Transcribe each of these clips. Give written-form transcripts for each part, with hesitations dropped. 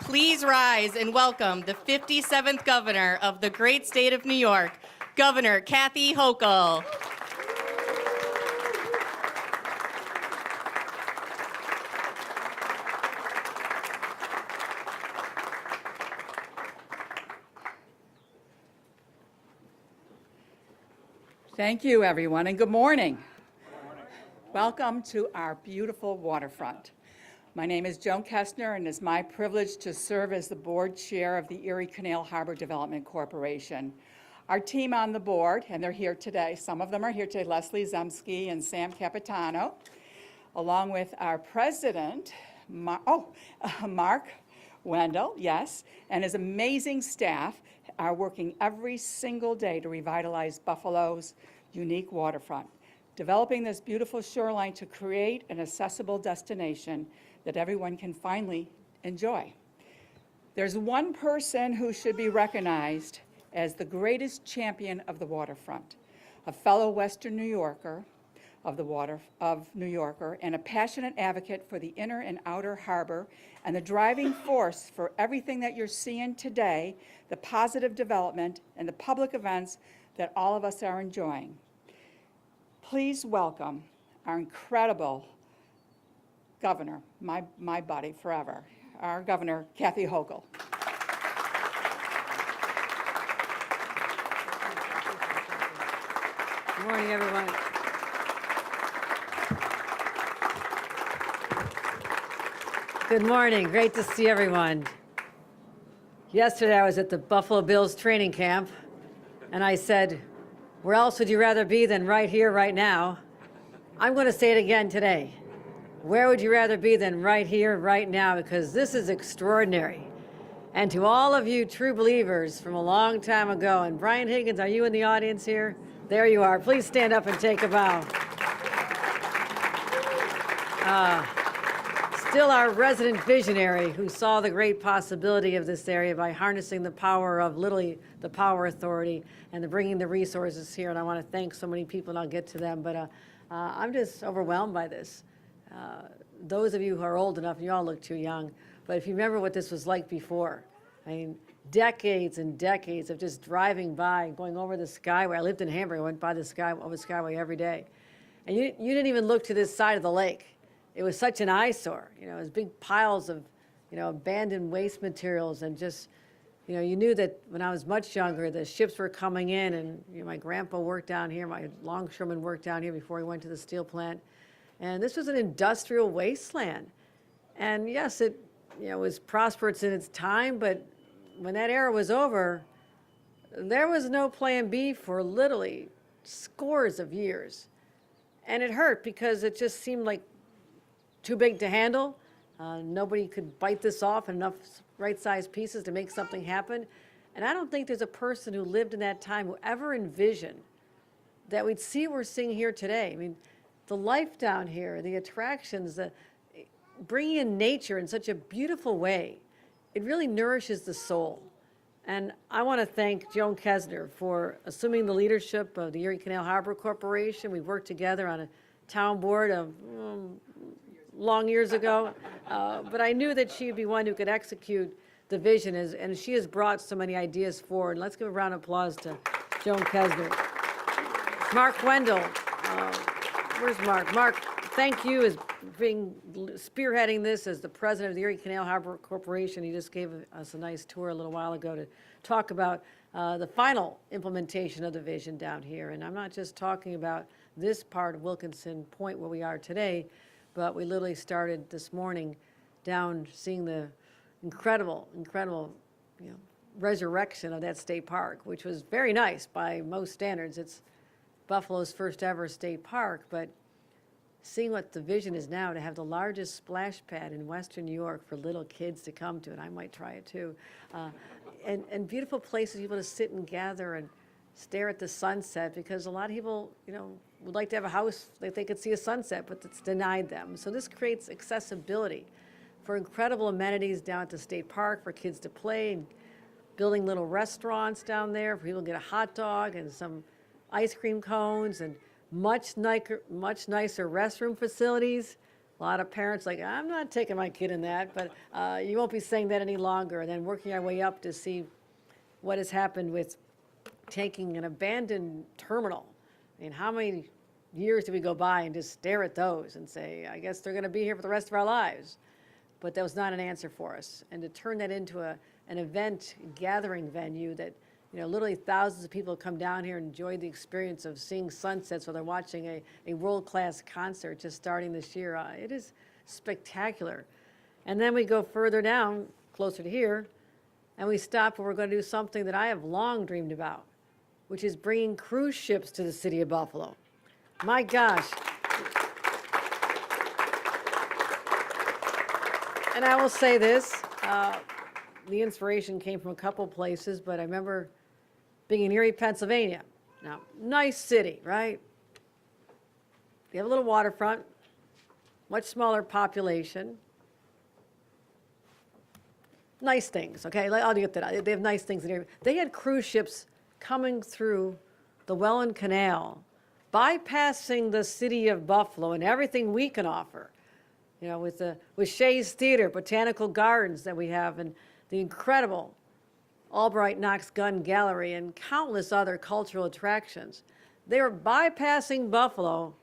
Please rise and welcome the 57th Governor of the great state of New York, Governor Kathy Hochul. Thank you, everyone, and good morning. Welcome to our beautiful waterfront. My name is Joan Kestner, and it's my privilege to serve as the board chair of the Erie Canal Harbor Development Corporation. Our team on the board, and they're here today, some of them are here today, Leslie Zemsky and Sam Capitano, along with our president, Mark Wendell, yes, and his amazing staff are working every single day to revitalize Buffalo's unique waterfront, developing this beautiful shoreline to create an accessible destination that everyone can finally enjoy. There's one person who should be recognized as the greatest champion of the waterfront, a fellow Western New Yorker and a passionate advocate for the inner and outer harbor and the driving force for everything that you're seeing today, the positive development and the public events that all of us are enjoying. Please welcome our incredible governor, my buddy forever, our Governor Kathy Hochul. Good morning, everyone. Good morning. Great to see everyone. Yesterday, I was at the Buffalo Bills training camp, and I said, where else would you rather be than right here, right now? I'm going to say it again today. Where would you rather be than right here, right now? Because this is extraordinary. And to all of you true believers from a long time ago, and Brian Higgins, are you in the audience here? There you are. Please stand up and take a bow. Still our resident visionary who saw the great possibility of this area by harnessing the power of literally the Power Authority and bringing the resources here. And I want to thank so many people, and I'll get to them. But I'm just overwhelmed by this. Those of you who are old enough, and you all look too young, but if you remember what this was like before, I mean, decades and decades of just driving by, going over the Skyway. I lived in Hamburg. I went by the Skyway every day. And you didn't even look to this side of the lake. It was such an eyesore. You know, it was big piles of, abandoned waste materials, and just, you knew that when I was much younger, the ships were coming in, and my grandpa worked down here, my longshoreman worked down here before he went to the steel plant. And this was an industrial wasteland. And yes, it was prosperous in its time, but when that era was over, there was no plan B for literally scores of years. And it hurt because it just seemed like too big to handle. Nobody could bite this off in enough right-sized pieces to make something happen. And I don't think there's a person who lived in that time who ever envisioned that we'd see what we're seeing here today. I mean, the life down here, the attractions, bringing in nature in such a beautiful way, it really nourishes the soul. And I want to thank Joan Kestner for assuming the leadership of the Erie Canal Harbor Corporation. We worked together on a town board of long years ago, but I knew that she would be one who could execute the vision, and she has brought so many ideas forward. Let's give a round of applause to Joan Kestner. Mark Wendell, where's Mark? Mark, thank you as being spearheading this as the president of the Erie Canal Harbor Corporation. He just gave us a nice tour a little while ago to talk about the final implementation of the vision down here. And I'm not just talking about this part of Wilkinson Point where we are today, but we literally started this morning down seeing the incredible resurrection of that state park, which was very nice by most standards. It's Buffalo's first ever state park, but seeing what the vision is now to have the largest splash pad in Western New York for little kids to come to, and I might try it too, and beautiful places for people to sit and gather and stare at the sunset, because a lot of people, would like to have a house that they could see a sunset, but it's denied them. So this creates accessibility for incredible amenities down at the state park for kids to play, and building little restaurants down there for people to get a hot dog and some ice cream cones, and much nicer restroom facilities. A lot of parents like, I'm not taking my kid in that, but you won't be saying that any longer. And then working our way up to see what has happened with taking an abandoned terminal. I mean, how many years do we go by and just stare at those and say, I guess they're going to be here for the rest of our lives? But that was not an answer for us. And to turn that into an event gathering venue that, literally thousands of people come down here and enjoy the experience of seeing sunsets while they're watching a world-class concert just starting this year. It is spectacular. And then we go further down, closer to here, and we stop where we're going to do something that I have long dreamed about, which is bringing cruise ships to the city of Buffalo. My gosh. And I will say this, the inspiration came from a couple places, but I remember being in Erie, Pennsylvania. Now, nice city, right? They have a little waterfront, much smaller population. Nice things, okay? I'll get that. They have nice things in Erie. They had cruise ships coming through the Welland Canal, bypassing the city of Buffalo and everything we can offer. With Shea's Theater, Botanical Gardens that we have, and the incredible Albright Knox Gun Gallery, and countless other cultural attractions. They were bypassing Buffalo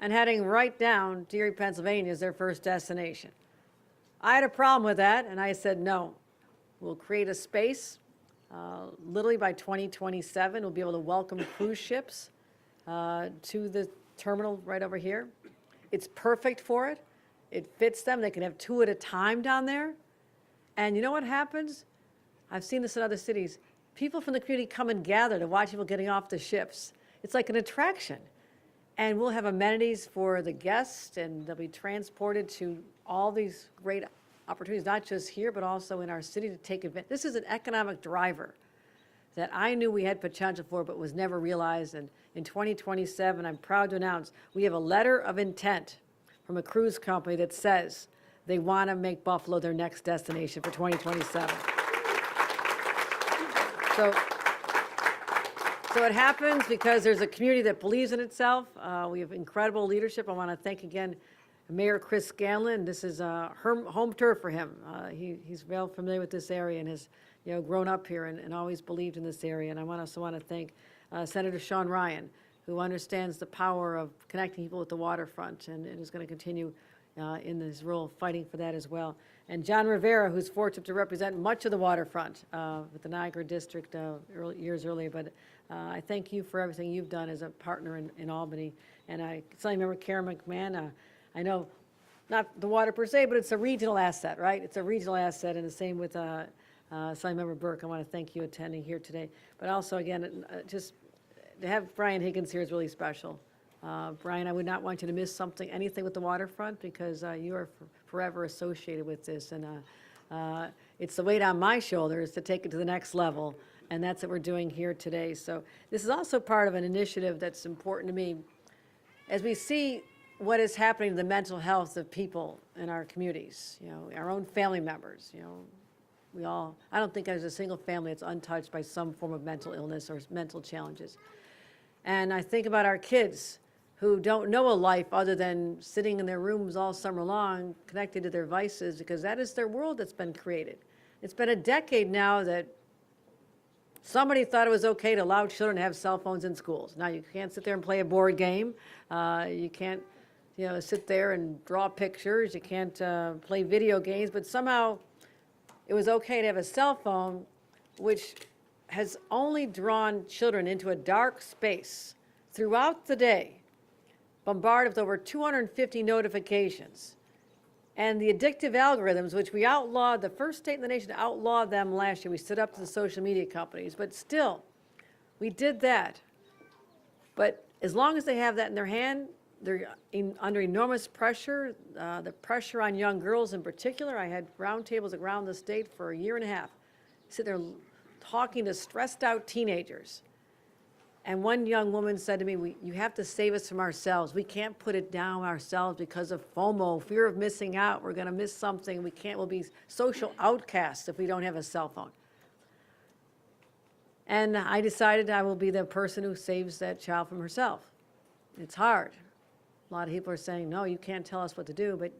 and heading right down to Erie, Pennsylvania as their first destination. I had a problem with that, and I said, no, we'll create a space. Literally by 2027, we'll be able to welcome cruise ships to the terminal right over here. It's perfect for it. It fits them. They can have 2 at a time down there. And you know what happens? I've seen this in other cities. People from the community come and gather to watch people getting off the ships. It's like an attraction. And we'll have amenities for the guests, and they'll be transported to all these great opportunities, not just here, but also in our city to take advantage. This is an economic driver that I knew we had potential for, but was never realized. And in 2027, I'm proud to announce we have a letter of intent from a cruise company that says they want to make Buffalo their next destination for 2027. So it happens because there's a community that believes in itself. We have incredible leadership. I want to thank again Mayor Chris Scanlon. This is home turf for him. He's well familiar with this area and has grown up here and always believed in this area. And I also want to thank Senator Sean Ryan, who understands the power of connecting people with the waterfront and is going to continue in his role fighting for that as well. And John Rivera, who's fortunate to represent much of the waterfront with the Niagara District years earlier. But I thank you for everything you've done as a partner in Albany. And I certainly remember Karen McMahon. I know not the water per se, but it's a regional asset, right? It's a regional asset, and the same with Member Burke. I want to thank you attending here today. But also, again, just to have Brian Higgins here is really special. Brian, I would not want you to miss anything with the waterfront, because you are forever associated with this. And it's the weight on my shoulders to take it to the next level, and that's what we're doing here today. So this is also part of an initiative that's important to me. As we see what is happening to the mental health of people in our communities, our own family members, I don't think there's a single family that's untouched by some form of mental illness or mental challenges. And I think about our kids who don't know a life other than sitting in their rooms all summer long, connected to their vices, because that is their world that's been created. It's been a decade now that somebody thought it was okay to allow children to have cell phones in schools. Now, you can't sit there and play a board game. You can't, sit there and draw pictures. You can't play video games. But somehow it was okay to have a cell phone, which has only drawn children into a dark space throughout the day, bombarded with over 250 notifications. And the addictive algorithms, which we outlawed, the first state in the nation to outlaw them last year. We stood up to the social media companies, but still, we did that. But as long as they have that in their hand, they're under enormous pressure, the pressure on young girls in particular. I had roundtables around the state for a year and a half, sit there talking to stressed out teenagers. And one young woman said to me, you have to save us from ourselves. We can't put it down ourselves because of FOMO, fear of missing out. We're going to miss something. We'll be social outcasts if we don't have a cell phone. And I decided I will be the person who saves that child from herself. It's hard. A lot of people are saying, no, you can't tell us what to do, but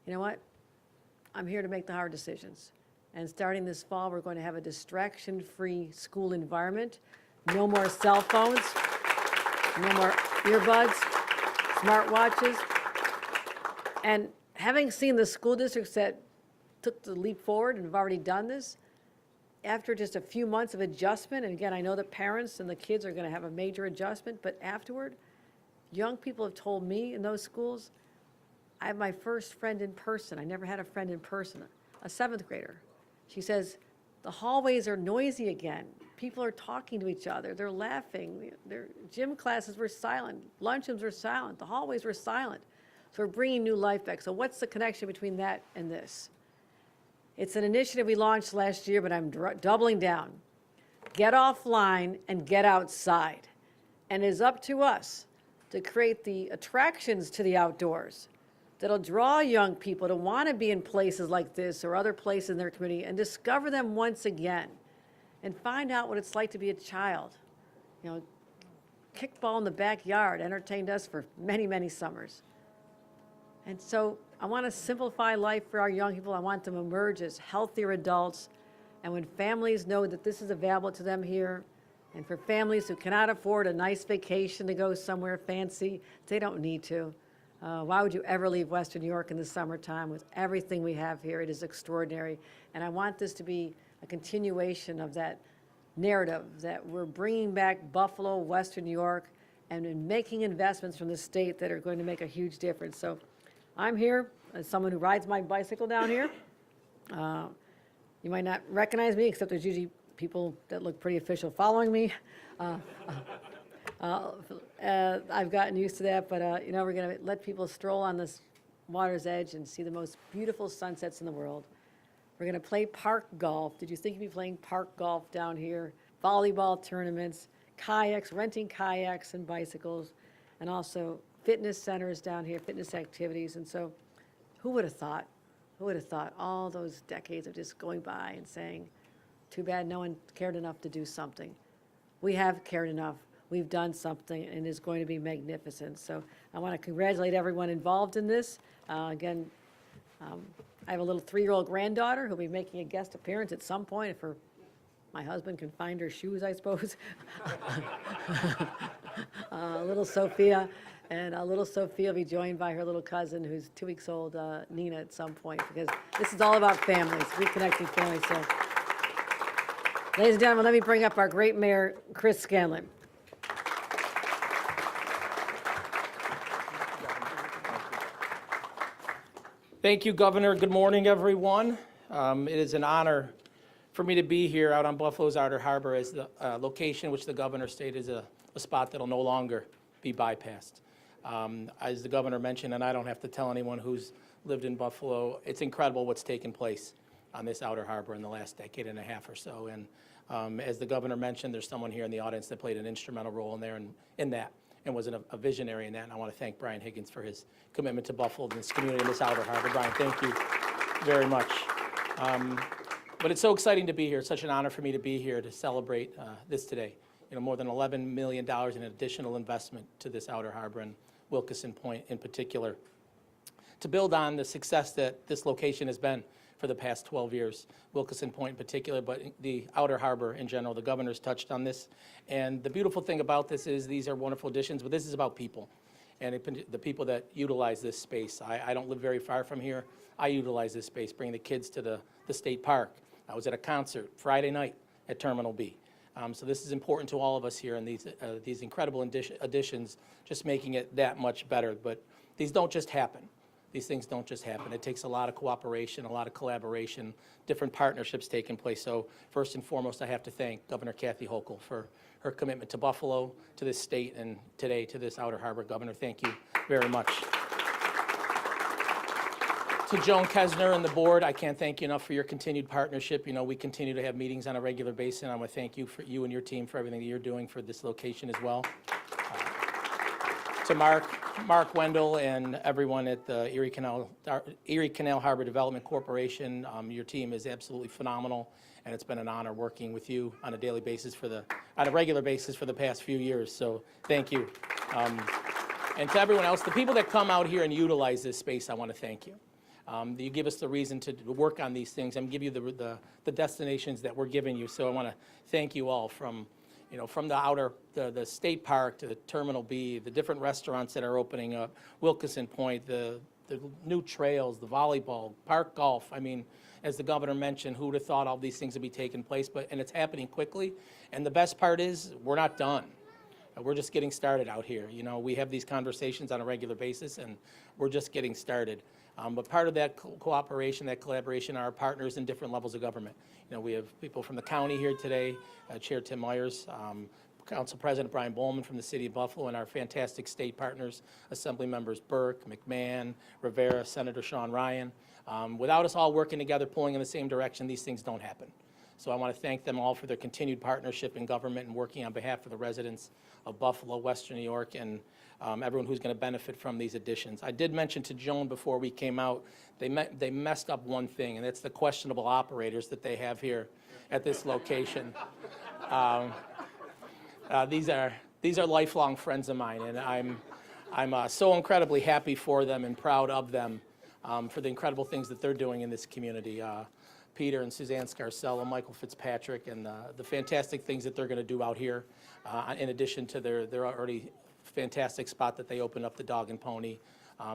you know what? I'm here to make the hard decisions. And starting this fall, we're going to have a distraction-free school environment. No more cell phones, no more earbuds, smartwatches. And having seen the school districts that took the leap forward and have already done this, after just a few months of adjustment, and again, I know the parents and the kids are going to have a major adjustment, but afterward, young people have told me in those schools, I have my first friend in person. I never had a friend in person, a 7th grader. She says, the hallways are noisy again. People are talking to each other. They're laughing. Their gym classes were silent. Lunchrooms were silent. The hallways were silent. So we're bringing new life back. So what's the connection between that and this? It's an initiative we launched last year, but I'm doubling down. Get offline and get outside. And it is up to us to create the attractions to the outdoors that'll draw young people to want to be in places like this or other places in their community and discover them once again and find out what it's like to be a child. You know, kickball in the backyard entertained us for many, many summers. And so I want to simplify life for our young people. I want them to emerge as healthier adults. And when families know that this is available to them here, and for families who cannot afford a nice vacation to go somewhere fancy, they don't need to. Why would you ever leave Western New York in the summertime with everything we have here? It is extraordinary. And I want this to be a continuation of that narrative that we're bringing back Buffalo, Western New York, and in making investments from the state that are going to make a huge difference. So I'm here as someone who rides my bicycle down here. You might not recognize me, except there's usually people that look pretty official following me. I've gotten used to that, but you know, we're going to let people stroll on this water's edge and see the most beautiful sunsets in the world. We're going to play park golf. Did you think you'd be playing park golf down here? Volleyball tournaments, kayaks, renting kayaks and bicycles, and also fitness centers down here, fitness activities. And so who would have thought? Who would have thought all those decades of just going by and saying, too bad no one cared enough to do something. We have cared enough. We've done something, and it's going to be magnificent. So I want to congratulate everyone involved in this. Again, I have a little 3-year-old granddaughter who'll be making a guest appearance at some point if my husband can find her shoes, I suppose. Little Sophia. And little Sophia will be joined by her little cousin, who's 2 weeks old, Nina, at some point, because this is all about families, reconnecting families. So, ladies and gentlemen, let me bring up our great mayor, Chris Scanlon. Thank you, Governor. Good morning, everyone. It is an honor for me to be here out on Buffalo's Outer Harbor as the location which the governor stated is a spot that will no longer be bypassed. As the governor mentioned, and I don't have to tell anyone who's lived in Buffalo, it's incredible what's taken place on this Outer Harbor in the last decade and a half or so. And as the governor mentioned, there's someone here in the audience that played an instrumental role in there and that, and was a visionary in that. And I want to thank Brian Higgins for his commitment to Buffalo and this community in this Outer Harbor. Brian, thank you very much. But it's so exciting to be here. It's such an honor for me to be here to celebrate this today. You know, more than $11 million in additional investment to this Outer Harbor and Wilkeson Point in particular, to build on the success that this location has been for the past 12 years, Wilkeson Point in particular, but the Outer Harbor in general. The governor's touched on this. And the beautiful thing about this is these are wonderful additions, but this is about people and the people that utilize this space. I don't live very far from here. I utilize this space, bring the kids to the state park. I was at a concert Friday night at Terminal B. So this is important to all of us here, and these incredible additions just making it that much better. But these don't just happen. These things don't just happen. It takes a lot of cooperation, a lot of collaboration, different partnerships taking place. So first and foremost, I have to thank Governor Kathy Hochul for her commitment to Buffalo, to this state, and today to this Outer Harbor. Governor, thank you very much. To Joan Kesner and the board, I can't thank you enough for your continued partnership. You know, we continue to have meetings on a regular basis, and I want to thank you and your team for everything that you're doing for this location as well. To Mark Wendell and everyone at the Erie Canal Harbor Development Corporation, your team is absolutely phenomenal, and it's been an honor working with you on a daily basis on a regular basis for the past few years. So thank you. And to everyone else, the people that come out here and utilize this space, I want to thank you. You give us the reason to work on these things and give you the destinations that we're giving you. So I want to thank you all from the state park to the Terminal B, the different restaurants that are opening up, Wilkinson Point, the new trails, the volleyball, park golf. I mean, as the governor mentioned, who would have thought all these things would be taking place, and it's happening quickly. And the best part is we're not done. We're just getting started out here. You know, we have these conversations on a regular basis, and we're just getting started. But part of that cooperation, that collaboration, are our partners in different levels of government. You know, we have people from the county here today, Chair Tim Myers, Council President Brian Bowman from the City of Buffalo, and our fantastic state partners, Assembly Members Burke, McMahon, Rivera, Senator Sean Ryan. Without us all working together, pulling in the same direction, these things don't happen. So I want to thank them all for their continued partnership in government and working on behalf of the residents of Buffalo, Western New York, and everyone who's going to benefit from these additions. I did mention to Joan before we came out, they messed up one thing, and it's the questionable operators that they have here at this location. These are lifelong friends of mine, and I'm so incredibly happy for them and proud of them for the incredible things that they're doing in this community. Peter and Suzanne Scarcella, Michael Fitzpatrick, and the fantastic things that they're going to do out here, in addition to their already fantastic spot that they opened up, the Dog and Pony.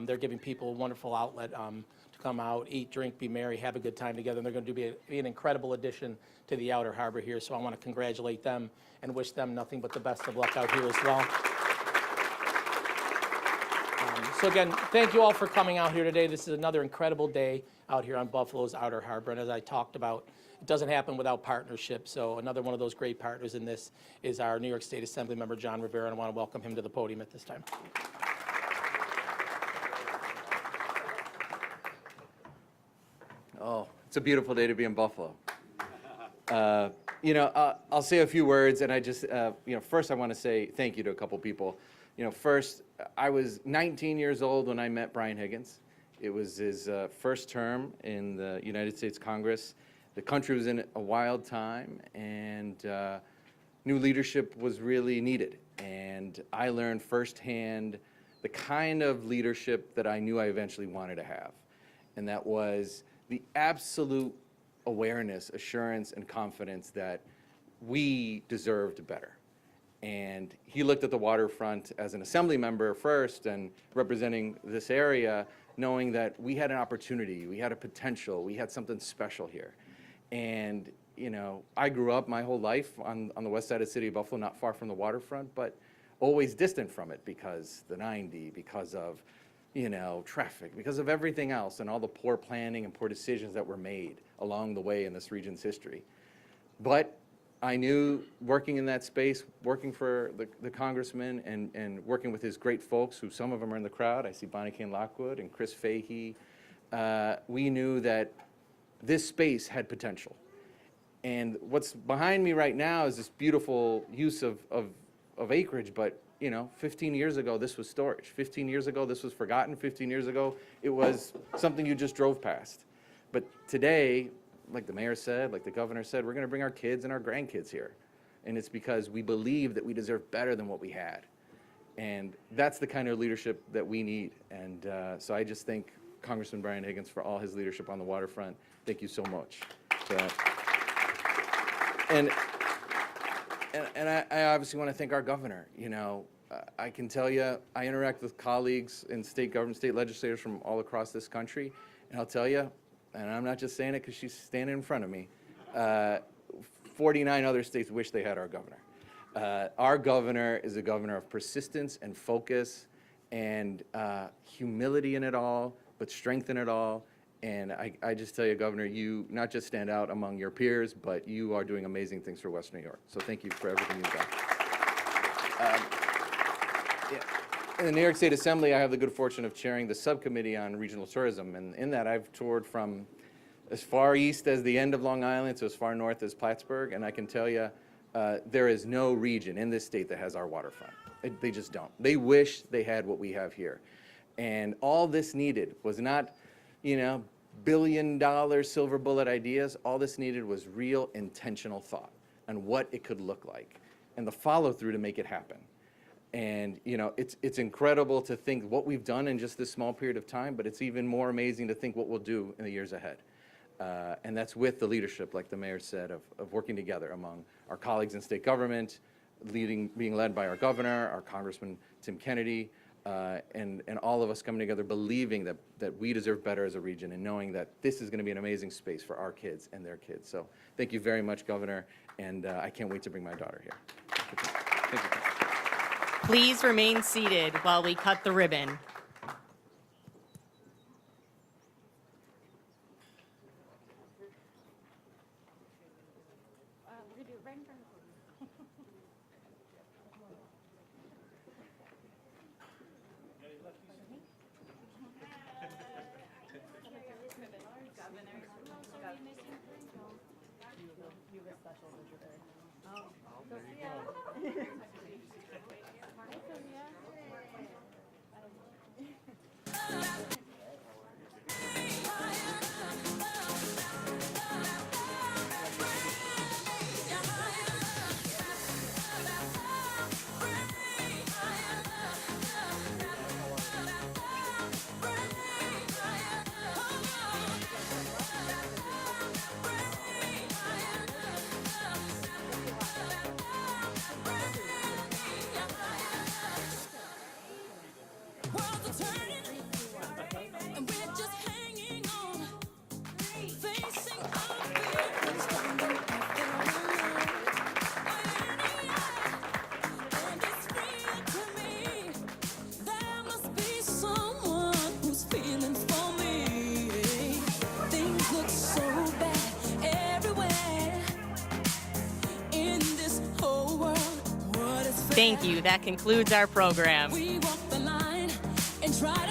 They're giving people a wonderful outlet to come out, eat, drink, be merry, have a good time together. And they're going to be an incredible addition to the Outer Harbor here. So I want to congratulate them and wish them nothing but the best of luck out here as well. So again, thank you all for coming out here today. This is another incredible day out here on Buffalo's Outer Harbor. And as I talked about, it doesn't happen without partnership. So another one of those great partners in this is our New York State Assembly Member John Rivera, and I want to welcome him to the podium at this time. Oh, it's a beautiful day to be in Buffalo. I'll say a few words, and I just, first I want to say thank you to a couple people. First, I was 19 years old when I met Brian Higgins. It was his first term in the United States Congress. The country was in a wild time, and new leadership was really needed. And I learned firsthand the kind of leadership that I knew I eventually wanted to have. And that was the absolute awareness, assurance, and confidence that we deserved better. And he looked at the waterfront as an assembly member first and representing this area, knowing that we had an opportunity, we had a potential, we had something special here. And, I grew up my whole life on the west side of the city of Buffalo, not far from the waterfront, but always distant from it because the 90, because of, traffic, because of everything else and all the poor planning and poor decisions that were made along the way in this region's history. But I knew working in that space, working for the congressman and working with his great folks, who some of them are in the crowd. I see Bonnie Kane Lockwood and Chris Fahey. We knew that this space had potential. And what's behind me right now is this beautiful use of acreage, but 15 years ago, this was storage. 15 years ago, this was forgotten. 15 years ago, it was something you just drove past. But today, like the mayor said, like the governor said, we're going to bring our kids and our grandkids here. And it's because we believe that we deserve better than what we had. And that's the kind of leadership that we need. And so I just thank Congressman Brian Higgins for all his leadership on the waterfront. Thank you so much for that. And I obviously want to thank our governor. I can tell you, I interact with colleagues in state government, state legislators from all across this country, and I'll tell you, and I'm not just saying it because she's standing in front of me, 49 other states wish they had our governor. Our governor is a governor of persistence and focus and humility in it all, but strength in it all. And I just tell you, Governor, you not just stand out among your peers, but you are doing amazing things for Western New York. So thank you for everything you've done. In the New York State Assembly, I have the good fortune of chairing the subcommittee on regional tourism. And in that, I've toured from as far east as the end of Long Island to as far north as Plattsburgh. And I can tell you, there is no region in this state that has our waterfront. They just don't. They wish they had what we have here. And all this needed was not, billion-dollar silver bullet ideas. All this needed was real intentional thought on what it could look like and the follow-through to make it happen. And, you know, it's incredible to think what we've done in just this small period of time, but it's even more amazing to think what we'll do in the years ahead. And that's with the leadership, like the mayor said, of working together among our colleagues in state government, being led by our governor, our Congressman Tim Kennedy, and all of us coming together, believing that we deserve better as a region and knowing that this is going to be an amazing space for our kids and their kids. So thank you very much, Governor, and I can't wait to bring my daughter here. Thank you. Please remain seated while we cut the ribbon. Worlds are turning, and we're just hanging on, facing our fears, standing after and it's real to me. There must be someone who's feeling for me. Things look so bad everywhere in this whole world. What is fair? Thank you. That concludes our program. We walk the line and try to